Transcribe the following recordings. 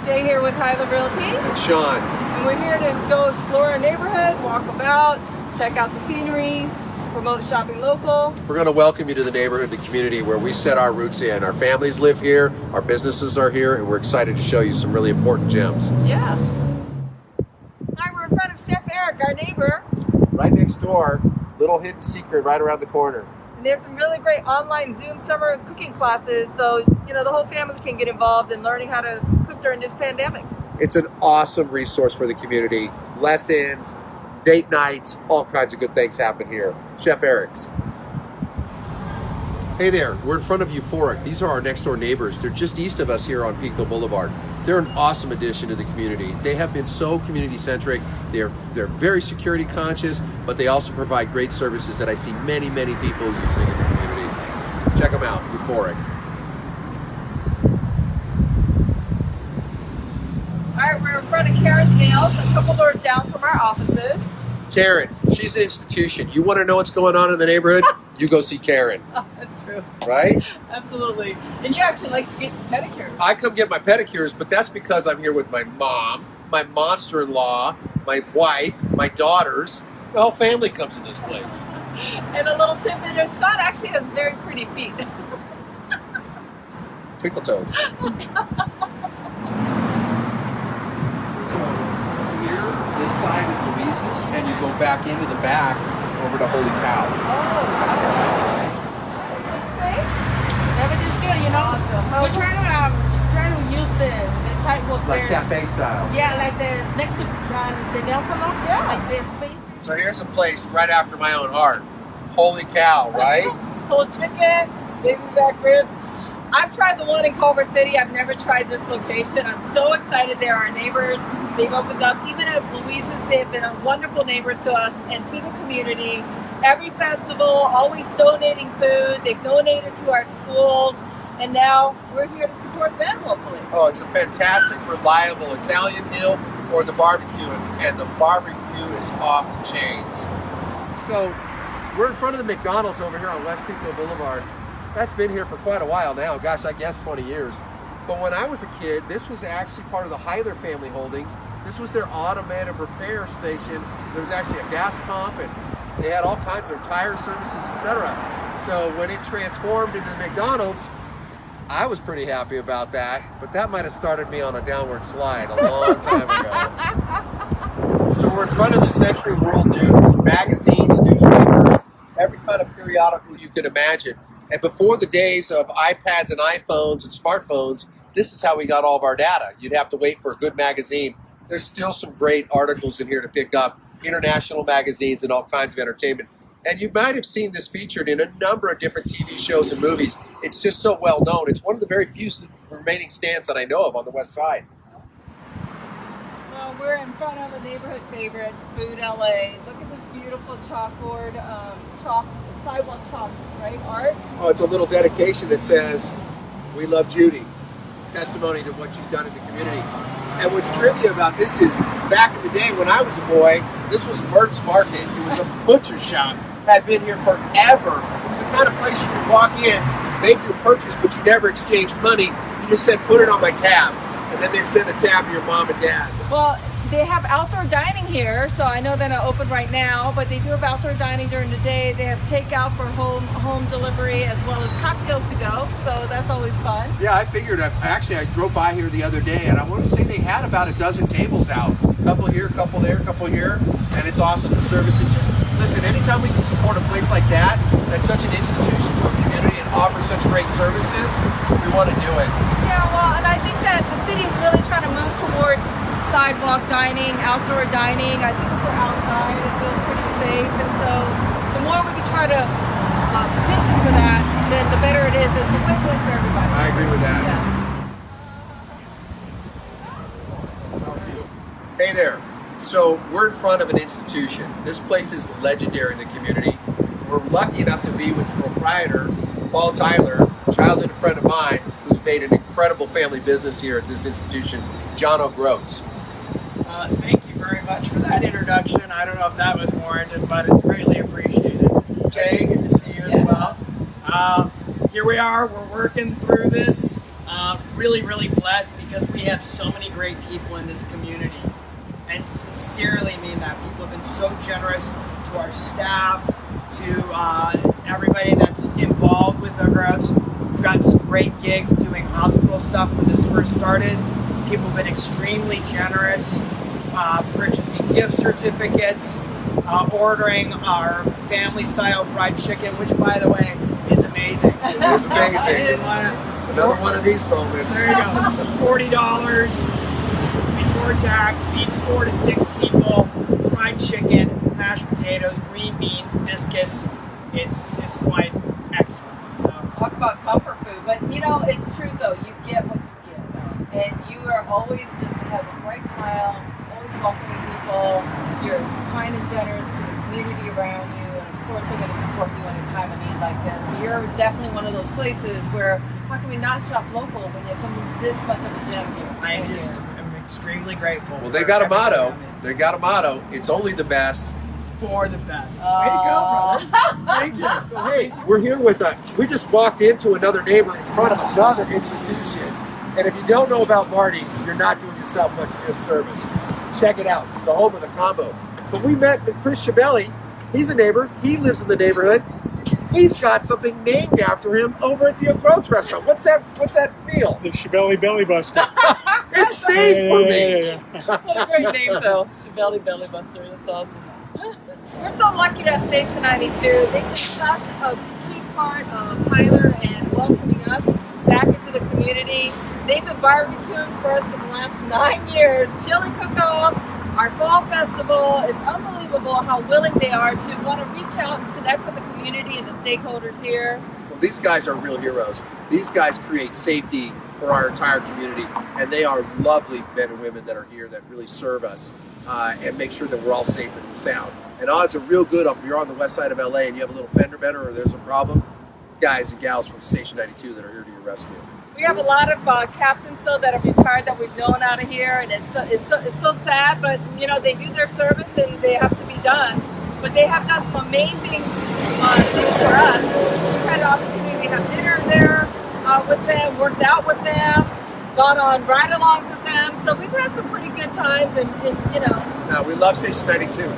Jay here with Hyla Realty. And Sean. And we're here to go explore our neighborhood, walk about, check out the scenery, promote shopping local. We're going to welcome you to the neighborhood, the community where we set our roots in. Our families live here, our businesses are here, and we're excited to show you some really important gems. Yeah. Hi, we're in front of Chef Eric, our neighbor. Right next door, little hidden secret right around the corner. And they have some really great online Zoom summer cooking classes, so the whole family can get involved in learning how to cook during this pandemic. It's an awesome resource for the community. Lessons, date nights, all kinds of good things happen here. Chef Eric's. Hey there, we're in front of Euphoric. These are our next door neighbors. They're just east of us here on Pico Boulevard. They're an awesome addition to the community. They have been so community centric. They're very security conscious, but they also provide great services that I see many people using in the community. Check them out, Euphoric. All right, we're in front of Karen's Nails, a couple doors down from our offices. Karen, she's an institution. You want to know what's going on in the neighborhood? You go see Karen. Oh, that's true. Right? Absolutely. And you actually like to get pedicures. I come get my pedicures, but that's because I'm here with my mom, my monster-in-law, my wife, my daughters. The whole family comes in this place. And a little tidbit is Sean actually has very pretty feet. Twinkle toes. So here, this side is Louise's, and you go back into the back over to Holy Cow. Everything's good, Awesome. We're trying to use the sidewalk Like there. cafe style. Yeah, like the next to the nail salon. Yeah. Like the space. So here's a place right after my own heart. Holy Cow, right? Whole chicken, baby back ribs. I've tried the one in Culver City. I've never tried this location. I'm so excited. They're our neighbors. They've opened up, even as Louise's, they've been wonderful neighbors to us and to the community. Every festival, always donating food. They've donated to our schools. And now we're here to support them, hopefully. Oh, it's a fantastic, reliable Italian meal or the barbecue, and the barbecue is off the chains. So we're in front of the McDonald's over here on West Pico Boulevard. That's been here for quite a while now. Gosh, I guess 20 years. But when I was a kid, this was actually part of the Hyler family holdings. This was their automated repair station. There was actually a gas pump, and they had all kinds of tire services, etc. So when it transformed into the McDonald's, I was pretty happy about that, but that might have started me on a downward slide a long time ago. So we're in front of the Century World News, magazines, newspapers, every kind of periodical you could imagine. And before the days of iPads and iPhones and smartphones, this is how we got all of our data. You'd have to wait for a good magazine. There's still some great articles in here to pick up, international magazines and all kinds of entertainment. And you might have seen this featured in a number of different TV shows and movies. It's just so well known. It's one of the very few remaining stands that I know of on the west side. Well, we're in front of a neighborhood favorite, Food LA. Look at this beautiful chalkboard, sidewalk chalk, right? Art. Oh, it's a little dedication that says, "We love Judy." Testimony to what she's done in the community. And what's trivia about this is, back in the day when I was a boy, this was Mert's Market. It was a butcher shop. Had been here forever. It was the kind of place you could walk in, make your purchase, but you never exchanged money. You just said, "Put it on my tab," and then they'd send a tab to your mom and dad. Well, they have outdoor dining here, so I know they're not open right now, but they do have outdoor dining during the day. They have takeout for home delivery as well as cocktails to go, so that's always fun. Yeah, I figured. Actually, I drove by here the other day, and I want to say they had about a dozen tables out. A couple here, a couple there, a couple here, and it's awesome. The service, it's just, listen, anytime we can support a place like that, that's such an institution to a community and offers such great services, we want to do it. Yeah, well, and I think that the city is really trying to move towards sidewalk dining, outdoor dining. I think if we're outside, it feels pretty safe, and so the more we can try to petition for that, then the better it is. It's a win-win for everybody. I agree with that. Yeah. Hey there. So we're in front of an institution. This place is legendary in the community. We're lucky enough to be with the proprietor, Paul Tyler, childhood friend of mine, who's made an incredible family business here at this institution, John O'Groats. Thank you very much for that introduction. I don't know if that was warranted, but it's greatly appreciated. Jay, good to see you as well. Here we are. We're working through this. really, really blessed because we have so many great people in this community. And sincerely mean that. People have been so generous to our staff, to everybody that's involved with our growth. We've got some great gigs doing hospital stuff when this first started. People have been extremely generous, purchasing gift certificates, ordering our family-style fried chicken, which, by the way, is amazing. It was amazing. Another one of these moments. There you go. $40 before tax, feeds 4 to 6 people. Fried chicken, mashed potatoes, green beans, biscuits. It's quite excellent. So Talk about comfort food, but you know, it's true though. You get what you get, and you are always just has a bright smile, always welcoming people. You're kind and generous to the community around you, and of course, they're going to support you in a time of need like this. So you're definitely one of those places where how can we not shop local when you have something this much of a gem here? I just am extremely grateful. Well, they got a motto. They got a motto. It's only the best. For the best. Way to go, brother. Thank you. So hey, we're here with we just walked into another neighbor in front of another institution. And if you don't know about Marty's, you're not doing yourself much good service. Check it out. It's the home of the combo. But we met with Chris Schiavelli. He's a neighbor. He lives in the neighborhood. He's got something named after him over at the Groats restaurant. What's that meal? The Schiavelli Belly Buster. It's named for me. Yeah. What a great name though, Schiavelli Belly Buster. That's awesome. We're so lucky to have Station 92. They've been such a key part of Tyler and welcoming us back into the community. They've been barbecuing for us for the last 9 years. Chili cook-off, our fall festival. It's unbelievable how willing they are to want to reach out and connect with the community and the stakeholders here. Well, these guys are real heroes. These guys create safety for our entire community, and they are lovely men and women that are here that really serve us and make sure that we're all safe and sound. And odds are real good if you're on the west side of LA and you have a little fender bender or there's a problem. It's guys and gals from Station 92 that are here to your rescue. We have a lot of captains still that are retired that we've known out of here, and it's so sad, but you know they do their service and they have to be done. But they have done some amazing things for us. We've had the opportunity to have dinner there with them, worked out with them, gone on ride-alongs with them. So we've had some pretty good times, and you know. Now we love Station 92.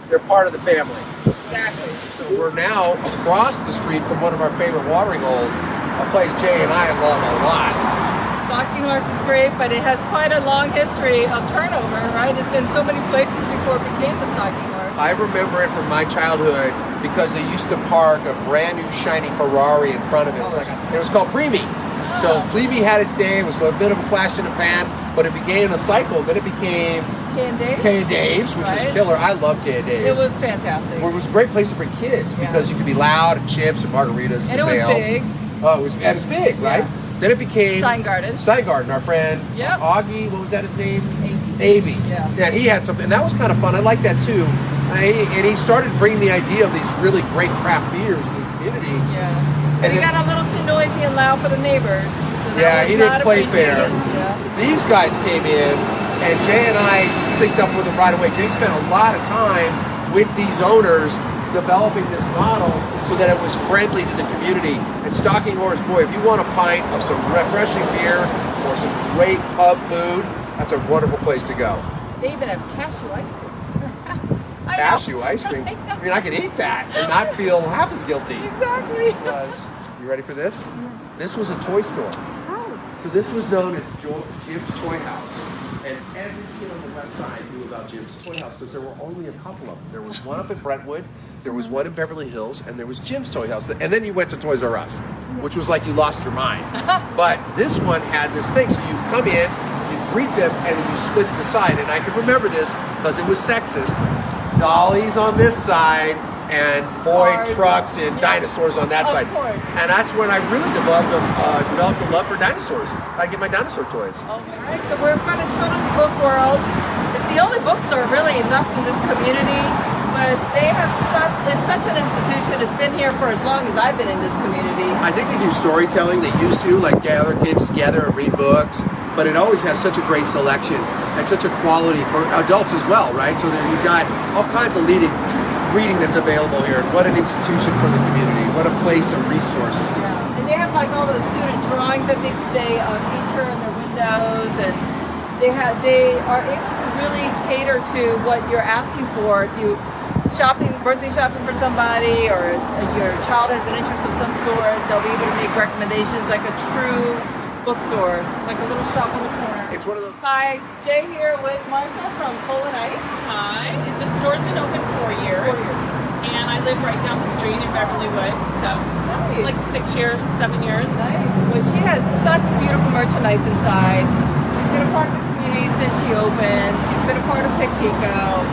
They're part of the family. Exactly. So we're now across the street from one of our favorite watering holes, a place Jay and I love a lot. Stalking Horse is great, but it has quite a long history of turnover, right? It's been so many places before it became the Stalking Horse. I remember it from my childhood because they used to park a brand new shiny Ferrari in front of it. It was called Primi. So Primi had its day. It was a bit of a flash in the pan, but it began a cycle. Then it became K and Dave's, which was killer. I love K and Dave's. It was fantastic. Well, it was a great place to bring kids because you could be loud and chips and margaritas. And it was big. Oh, it was big, right? Then it became Steingarten, our friend. Yep. Augie, what was that his name? Abe. Yeah. Yeah, he had something. And that was kind of fun. I like that too. And he started bringing the idea of these really great craft beers to the community. Yeah. And he got a little too noisy and loud for the neighbors. So yeah, he didn't play fair. Yeah. These guys came in, and Jay and I synced up with them right away. Jay spent a lot of time with these owners developing this model so that it was friendly to the community. And Stalking Horse, boy, if you want a pint of some refreshing beer or some great pub food, that's a wonderful place to go. They even have cashew ice cream. Cashew ice cream? I mean, I could eat that and not feel half as guilty. Exactly. You ready for this? This was a toy store. So this was known as Jim's Toy House. And every kid on the west side knew about Jim's Toy House because there were only a couple of them. There was one up in Brentwood, there was one in Beverly Hills, and there was Jim's Toy House. And then you went to Toys R Us, which was like you lost your mind. But this one had this thing. So you come in, you greet them, and then you split to the side. And I can remember this because it was sexist. Dollies on this side, and boy trucks and dinosaurs on that side. Course. And that's when I really developed a love for dinosaurs. I get my dinosaur toys. All right, so we're in front of Children's Book World. It's the only bookstore really left in this community, but they have it's such an institution. It's been here for as long as I've been in this community. I think they do storytelling. They used to, like gather kids together and read books, but it always has such a great selection and such a quality for adults as well, right? So that you've got all kinds of reading that's available here. And what an institution for the community. What a place, a resource. Yeah, and they have like all those student drawings that they feature in their windows, and they are able to really cater to what you're asking for. If you birthday shopping for somebody, or your child has an interest of some sort, they'll be able to make recommendations like a true bookstore, like a little shop on the corner. It's one of those. Hi, Jay here with Marsha from Poland Ice. Hi. The store's been open 4 years. And I live right down the street in Beverlywood. So, Nice. like 6 years, 7 years. Nice. Well, she has such beautiful merchandise inside. She's been a part of the community since she opened. She's been a part of Pick Pico.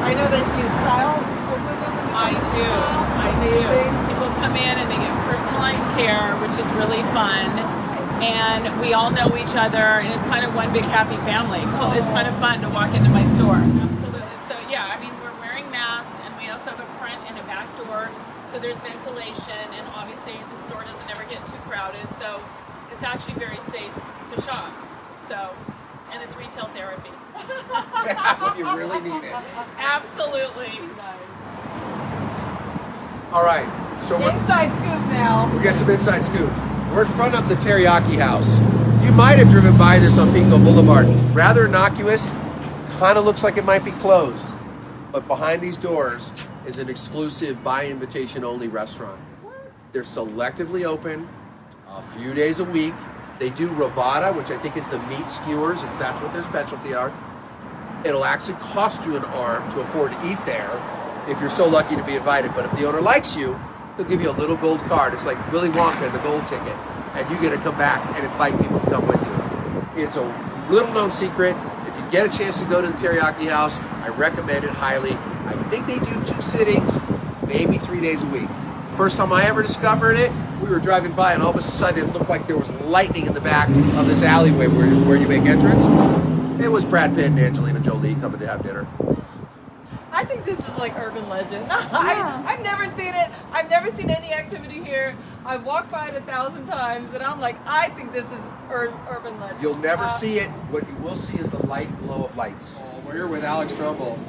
I know that you style with them. I do. I Amazing. do. People come in and they get personalized care, which is really fun. And we all know each other, and it's kind of one big happy family. It's kind of fun to walk into my store. Absolutely. So yeah, I mean, we're wearing masks, and we also have a front and a back door, so there's ventilation, and obviously the store doesn't ever get too crowded, so it's actually very safe to shop. So, and it's retail therapy. When you really need it. Absolutely. All right, so Inside scoop now. we got some inside scoop. We're in front of the Teriyaki House. You might have driven by this on Pico Boulevard. Rather innocuous, kind of looks like it might be closed. But behind these doors is an exclusive by invitation only restaurant. They're selectively open a few days a week. They do robata, which I think is the meat skewers. That's what their specialty are. It'll actually cost you an arm to afford to eat there if you're so lucky to be invited. But if the owner likes you, he'll give you a little gold card. It's like Willy Wonka and the gold ticket. And you get to come back and invite people to come with you. It's a little known secret. If you get a chance to go to the Teriyaki House, I recommend it highly. I think they do 2 sittings, maybe 3 days a week. First time I ever discovered it, we were driving by and all of a sudden it looked like there was lightning in the back of this alleyway where you make entrance. It was Brad Pitt and Angelina Jolie coming to have dinner. I think this is like urban legend. I've never seen it. I've never seen any activity here. I've walked by it 1,000 times, and I'm like, I think this is urban legend. You'll never see it. What you will see is the light glow of lights. We're here with Alex Trumbull.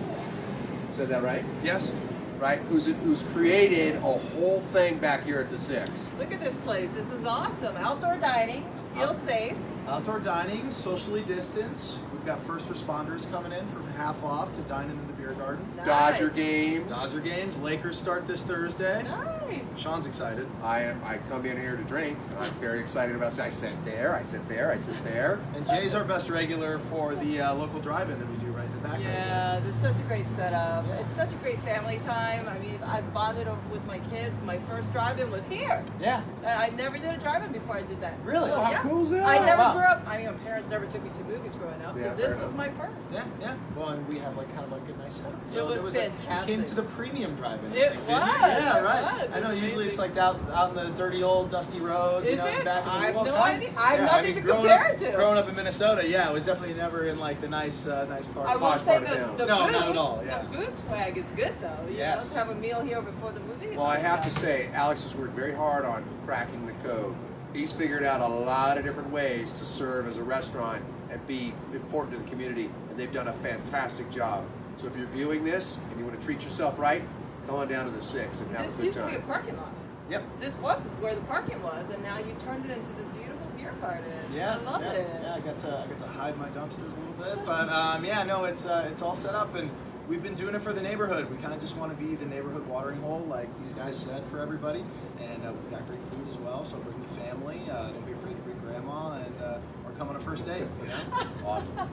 Said that right? Yes. Right? Who's created a whole thing back here at the Six. Look at this place. This is awesome. Outdoor dining. Feels safe. Outdoor dining, socially distanced. We've got first responders coming in for half off to dine in the beer garden. Nice. Dodger games. Dodger games. Lakers start this Thursday. Nice. Sean's excited. I come in here to drink. I'm very excited about it. I sit there, I sit there, I sit there. And Jay's our best regular for the local drive-in that we do right in the back. Yeah, it's such a great setup. It's such a great family time. I mean, I've bonded with my kids. My first drive-in was here. Yeah. I never did a drive-in before I did that. Really? So, Oh, how cool is that? I never Wow. grew up. I mean, my parents never took me to movies growing up, Yeah, so this fair was enough. my first. Yeah, yeah. Well, and we have like kind of like a nice setup. So was there was fantastic. you came to the premium drive-in. It I think, didn't you? was, Yeah, it right. was. I know. It's Usually it's amazing. like out in the dirty old dusty roads. Is you know, in it? the back of the I have well, no kind- idea. I have nothing to growing compare up, it to. Growing up in Minnesota, yeah, it was definitely never in like the nice part. I of will Posh say part of town. the No, food, not at all, yeah. the food swag is good though. You Yes. know, to have a meal here before the movie. Well, I have to say, Alex has worked very hard on cracking the code. He's figured out a lot of different ways to serve as a restaurant and be important to the community, and they've done a fantastic job. So if you're viewing this and you want to treat yourself right, come on down to the Six and have This a good used to be a time. parking lot. Yep. This was where the parking was, and now you turned it into this beautiful beer garden. Yeah, I love yeah, it. yeah. I got to hide my dumpsters a little bit, but yeah, no, it's all set up, and we've been doing it for the neighborhood. We kind of just want to be the neighborhood watering hole, like these guys said, for everybody, and we've got great food as well. So bring the family. Don't be afraid to bring grandma, and or come on a first date. You know. Awesome.